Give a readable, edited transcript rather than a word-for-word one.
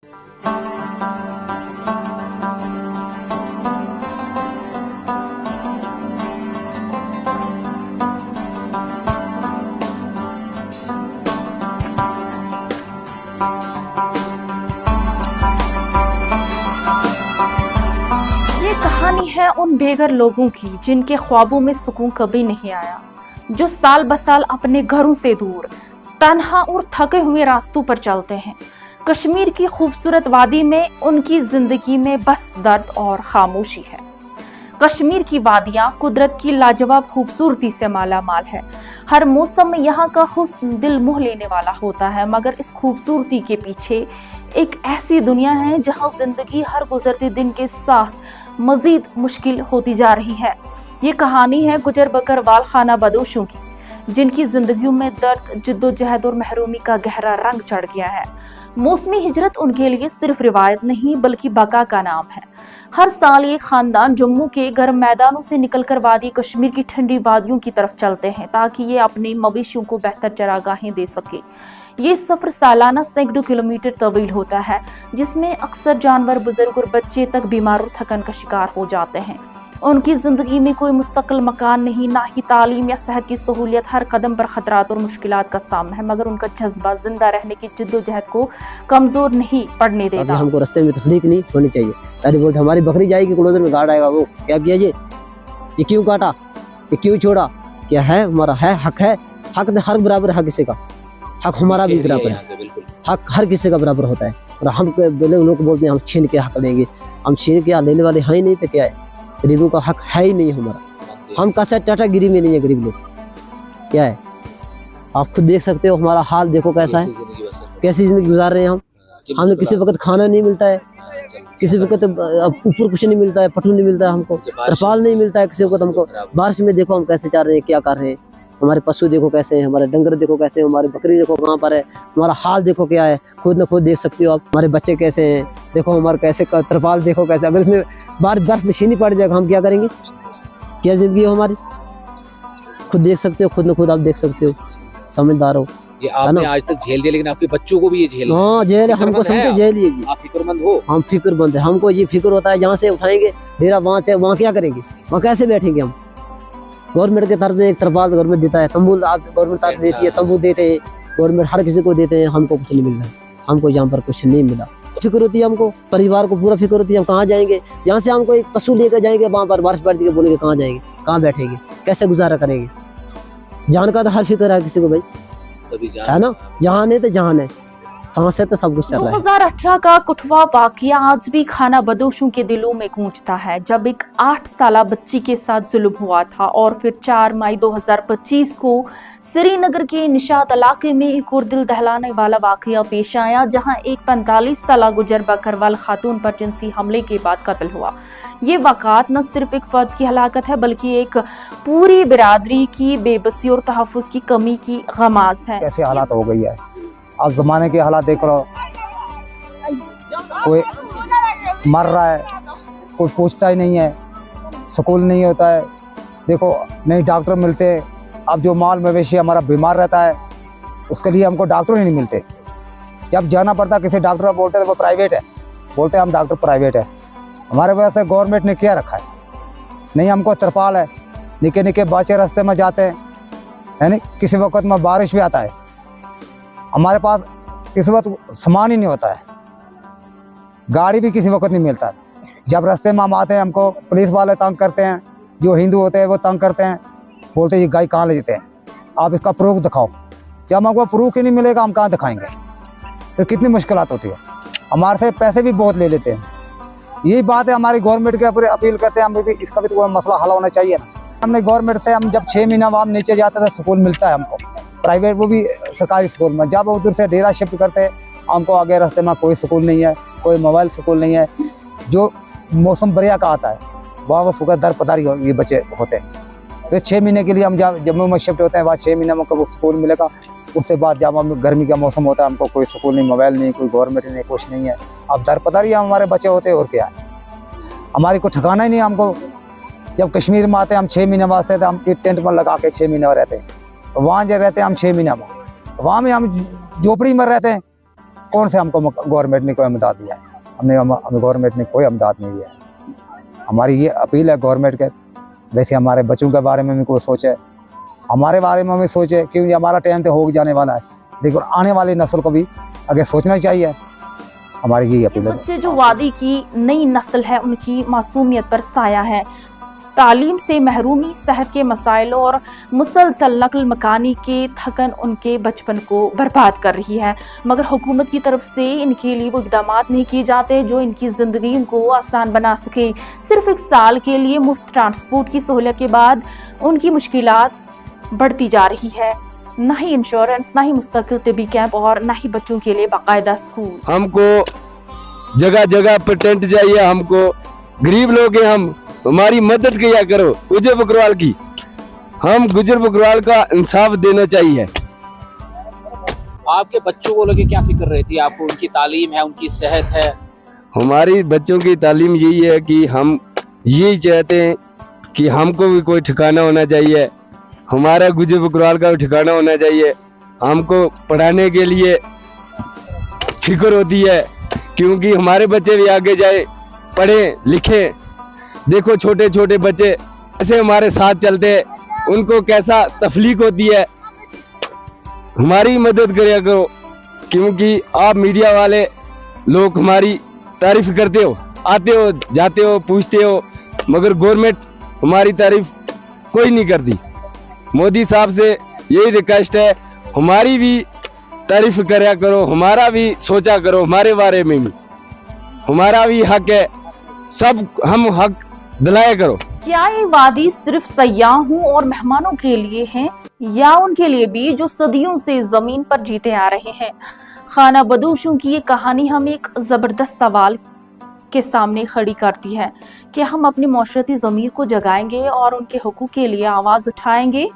कहानी है उन बेघर लोगों की जिनके ख्वाबों में सुकून कभी नहीं आया, जो साल बसाल अपने घरों से दूर तन्हा और थके हुए रास्तों पर चलते हैं। कश्मीर की खूबसूरत वादी में उनकी जिंदगी में बस दर्द और खामोशी है। कश्मीर की वादियां कुदरत की लाजवाब खूबसूरती से माला माल है। हर मौसम में यहाँ का हुस्न दिल मोह लेने वाला होता है, मगर इस खूबसूरती के पीछे एक ऐसी दुनिया है जहाँ जिंदगी हर गुजरते दिन के साथ मजीद मुश्किल होती जा रही है। ये कहानी है गुजर बकरवाल खाना बदोशों की, जिनकी जिंदगियों में दर्द, जिद्दोजहद और महरूमी का गहरा रंग चढ़ गया है। मौसमी हिजरत उनके लिए सिर्फ रिवायत नहीं बल्कि बका का नाम है। हर साल ये खानदान जम्मू के गर्म मैदानों से निकलकर वादी कश्मीर की ठंडी वादियों की तरफ चलते हैं ताकि ये अपने मवेशियों को बेहतर चरागाहें दे सके। ये सफर सालाना सैकड़ों किलोमीटर तवील होता है, जिसमें अक्सर जानवर, बुजुर्ग और बच्चे तक बीमार और थकन का शिकार हो जाते हैं। उनकी जिंदगी में कोई मुस्तकिल मकान नहीं, ना ही तालीम या सेहत की सहूलियत। हर कदम पर खतरात और मुश्किलात का सामना है, मगर उनका जज्बा जिंदा रहने की जिद्दोजहद को कमजोर नहीं पड़ने देता। हमको रास्ते में तकलीफ नहीं होनी चाहिए। अरे बोलते हमारी बकरी जाएगी, क्लोजर में गार्ड आएगा, वो क्या किया ये क्यों काटा, ये क्यों छोड़ा, क्या है हमारा है हक है, हक हर बराबर है किसी का, हक हमारा भी बराबर है, हक हर किसी का बराबर होता है। और हम बोले लोग बोलते हैं हम छीन के हक लेंगे, हम छीन के लेने वाले हैं ही नहीं, तो क्या है, गरीबों का हक है ही नहीं हमारा। हम कैसे टाटागिरी में नहीं है गरीब लोग, क्या है आप खुद देख सकते हो। हमारा हाल देखो कैसा है, कैसी जिंदगी गुजार रहे हैं हम। हमें किसी वक्त खाना नहीं मिलता है, किसी वक्त ऊपर कुछ नहीं मिलता है, पटू नहीं मिलता है, हमको तरपाल नहीं मिलता है किसी वक्त। हमको बारिश में देखो हम कैसे जा रहे हैं, क्या कर रहे हैं। हमारे पशु देखो कैसे हैं, हमारे डंगर देखो कैसे हैं, हमारी बकरी देखो कहाँ पर है, हमारा हाल देखो क्या है, खुद न खुद देख सकते हो आप। हमारे बच्चे कैसे हैं, देखो हमारे कैसे तरपाल देखो कैसे। अगर इसमें बर्फ मशीनी पड़ जाएगा हम क्या करेंगे, क्या जिंदगी हो हमारी, खुद देख सकते हो, खुद न खुद आप देख सकते हो। समझदार हो। ये आपने आज तक झेल दिया, लेकिन आपके बच्चों को भी ये झेल, हाँ झेल, हमको समझो झेल ये। आप फिक्रमंद हो? हम फिक्रमंद है, हमको ये फिक्र होता है जहाँ से उठाएंगे डेरा वहाँ से, वहाँ क्या करेंगे, वहाँ कैसे बैठेंगे हम। गवर्नमेंट के तरफ से एक तरपाल गवर्नमेंट देता है, तंबू गवर्नमेंट तरफ देती है, तंबू देते हैं, गवर्नमेंट हर किसी को देते हैं, हमको कुछ नहीं मिल रहा है, हमको यहाँ पर कुछ नहीं मिला। फिक्र होती है हमको, परिवार को पूरा फिक्र होती है हम कहाँ जाएंगे। यहाँ से हमको एक पशु लेकर जाएंगे, वहाँ पर बारिश पड़ के बोलेंगे कहाँ जाएंगे, कहाँ बैठेंगे, कैसे गुजारा करेंगे। जान का तो हर फिक्र है किसी को भाई, सभी है ना, जहान है तो जहान है, सांस है तो सब कुछ चल रहा है। 2018 का कठुआ वाकया आज भी खाना बदोशों के दिलों में गूंजता है, जब एक 8 साला बच्ची के साथ जुल्म हुआ था। और फिर 4 मई 2025 को श्रीनगर के निशात इलाके में एक और दिल दहलाने वाला वाकया पेश आया, जहां एक 45 साला गुजर बकरवाल खातून पर जिनसी हमले के बाद कत्ल हुआ। ये वाक़ात न सिर्फ एक फर्द की हलाकत है, बल्कि एक पूरी बिरादरी की बेबसी और तहफ़्फ़ुज़ की कमी की गमाज है। कैसे हालात हो गई है, आप ज़माने के हालात देख लो, कोई मर रहा है कोई पूछता ही नहीं है, स्कूल नहीं होता है, देखो नहीं डॉक्टर मिलते। अब जो माल मवेशी हमारा बीमार रहता है उसके लिए हमको डॉक्टर ही नहीं मिलते। जब जाना पड़ता किसी डॉक्टर बोलते हैं वो प्राइवेट है, बोलते हैं हम डॉक्टर प्राइवेट है। हमारे वजह से गवर्नमेंट ने क्या रखा है, नहीं हमको तरपाल है, निके निके बच्चे रास्ते में जाते हैं, यानी किसी वक्त में बारिश भी आता है, हमारे पास किसी वक्त सामान ही नहीं होता है, गाड़ी भी किसी वक्त नहीं मिलता है। जब रास्ते में हम आते हैं हमको पुलिस वाले तंग करते हैं, जो हिंदू होते हैं वो तंग करते हैं, बोलते हैं ये गाय कहाँ ले जाते हैं, आप इसका प्रूफ दिखाओ। जब हमको प्रूफ ही नहीं मिलेगा हम कहाँ दिखाएंगे, फिर कितनी मुश्किलात होती है। हमारे से पैसे भी बहुत ले लेते हैं। यही बात है, हमारी गवर्नमेंट के ऊपर अपील करते हैं हम भी, इसका भी तो कोई मसला हल होना चाहिए ना। हमने गवर्नमेंट से, हम जब 6 महीना वहाँ नीचे जाते थे स्कूल मिलता है हमको, प्राइवेट वो भी सरकारी स्कूल में। जब उधर से डेरा शिफ्ट करते हैं हमको आगे रास्ते में कोई स्कूल नहीं है, कोई मोबाइल स्कूल नहीं है। जो मौसम बढ़िया का आता है वहाँ वो सुबह दर पदारी ये बच्चे होते हैं। फिर 6 महीने के लिए हम जब जम्मू में शिफ्ट होते हैं, बाद 6 महीने में कब स्कूल मिलेगा। उसके बाद जब हम गर्मी का मौसम होता है हमको कोई स्कूल नहीं, मोबाइल नहीं, कोई गवर्नमेंट नहीं, कुछ नहीं है। अब दर पदारी हमारे बच्चे होते हैं और क्या है, हमारी को ठिकाना ही नहीं। हमको जब कश्मीर में आते हैं हम 6 महीने वास्ते, हम टेंट में लगा के 6 महीने रहते हैं। वहाँ जो रहते हैं हम 6 महीने में, वहाँ में हम झोपड़ी में रहते हैं, कौन से हमको गवर्नमेंट ने कोई इमदाद दिया है? हमें गवर्नमेंट ने कोई इमदाद नहीं दिया है। हमारी ये अपील है गवर्नमेंट के, वैसे हमारे बच्चों के बारे में भी कोई सोचे, हमारे बारे में भी सोचे, क्योंकि हमारा टाइम तो हो जाने वाला है, लेकिन आने वाली नस्ल को भी आगे सोचना चाहिए। हमारी यही अपील है। बच्चे जो वादी की नई नस्ल है उनकी मासूमियत पर साया है। तालीम से महरूमी, सेहत के मसाइल और मुसलसल नकल मकानी के थकन उनके बचपन को बर्बाद कर रही है, मगर हुकूमत की तरफ से इनके लिए वो इकदाम नहीं किए जाते जो इनकी ज़िंदगी को आसान बना सके। सिर्फ 1 साल के लिए मुफ्त ट्रांसपोर्ट की सहूलियत के बाद उनकी मुश्किलात बढ़ती जा रही है। ना ही इंश्योरेंस, ना ही मुस्तकिल तिबी कैंप और ना ही बच्चों के लिए बाकायदा स्कूल। हमको जगह जगह पर टेंट चाहिए, हमको गरीब लोग हैं, हम हमारी मदद किया करो गुजर बकरवाल की। हम गुजर बकरवाल का इंसाफ देना चाहिए। आपके बच्चों को लेके क्या फिक्र रहती है आपको? उनकी तालीम है, उनकी सेहत है? हमारी बच्चों की तालीम यही है कि हम यही चाहते हैं कि हमको भी कोई ठिकाना होना चाहिए, हमारा गुजर बकरवाल का भी ठिकाना होना चाहिए। हमको पढ़ाने के लिए फिक्र होती है, क्योंकि हमारे बच्चे भी आगे जाए, पढ़े लिखे। देखो छोटे छोटे बच्चे ऐसे हमारे साथ चलते हैं, उनको कैसा तकलीफ होती है। हमारी मदद करिए करो, क्योंकि आप मीडिया वाले लोग हमारी तारीफ करते हो, आते हो जाते हो पूछते हो, मगर गवर्नमेंट हमारी तारीफ कोई नहीं करती। मोदी साहब से यही रिक्वेस्ट है, हमारी भी तारीफ करा करो, हमारा भी सोचा करो, हमारे बारे में भी हमारा भी हक है, सब हम हक दिलाया करो। क्या ये वादी सिर्फ सयाहों और मेहमानों के लिए है या उनके लिए भी जो सदियों से जमीन पर जीते आ रहे हैं? खाना बदोशों की ये कहानी हमें एक जबरदस्त सवाल के सामने खड़ी करती है कि हम अपनी माशरती ज़मीर को जगाएंगे और उनके हुकूक के लिए आवाज़ उठाएंगे।